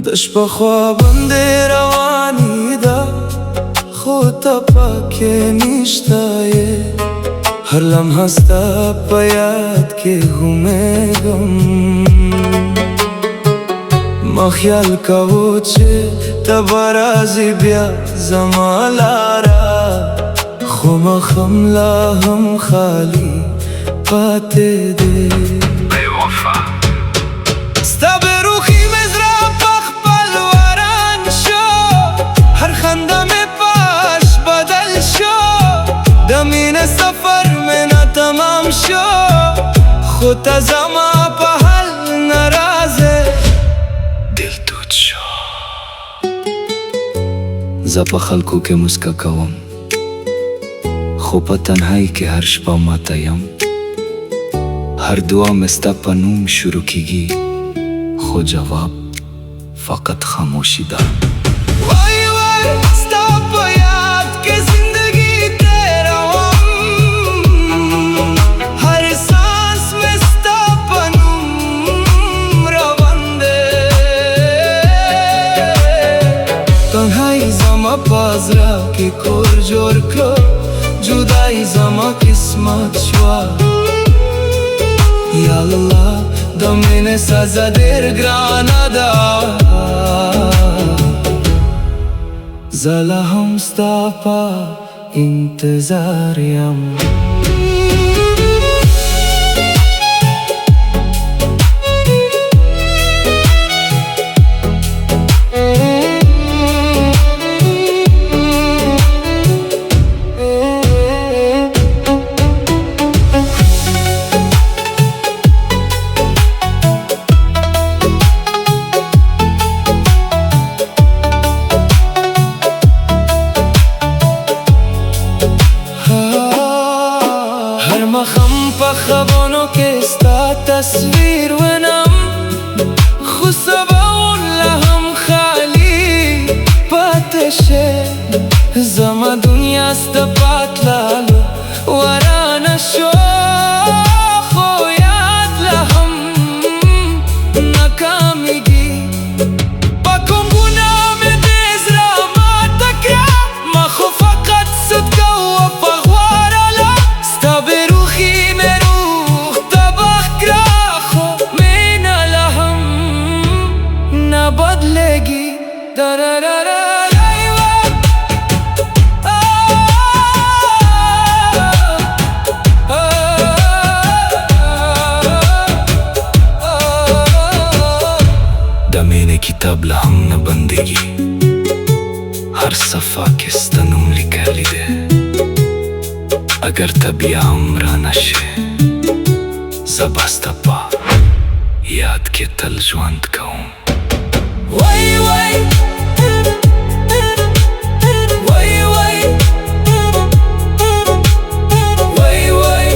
دشت بخوا بنده روانی دا خود پاکه نیشتایه هر لمحه ستا په یاد کې غومېږم ما خیال کوو چې ته به راځې بیا زما لاره خو مخم لا هم خالي پاتې دی بې وفا ستا بروخي مې زړه په خپل وران شو هر خنده مې په عشق بدل شو د مینې سفر مې نه تمام شو خو ته زما په حل ناراضه دل تود شو زه په خلکو کې مسکا کوم خو په تنهایی کې هر شپه ماته یم هر دعا مې ستا په نوم شروع کیږي خو جواب فقط خاموشي ده وای وای ستا په یاد کې زندگی تیروم هر سانس مې ستا په نوم روان دی تنهایی زما په زړه کې کور جوړ کړو جدائی زما قسمت شوا یا الله د مینې سزا ډېر ګرانه ده زه لا هم ستا په انتظار یم مخم په خوابونو کې ستا تصویر وینم خو سباون لا هم خالی پاتې شي زما دنیا ستا پاتلالو ورانه شو خو یاد لا هم ناکامیږي په کوم ګناه مې دې زړه ماته کړه ما خو فقط صدقه وفا غواړله ستا بدلगी د مینې کتاب لا هم نه بندېږي هر صفحه کې ستا نوم لیکلی دی اگر ته بیا هم رانه شې زه به ستا په یاد کې تل ژوند کوم وای وای وای وای وای وای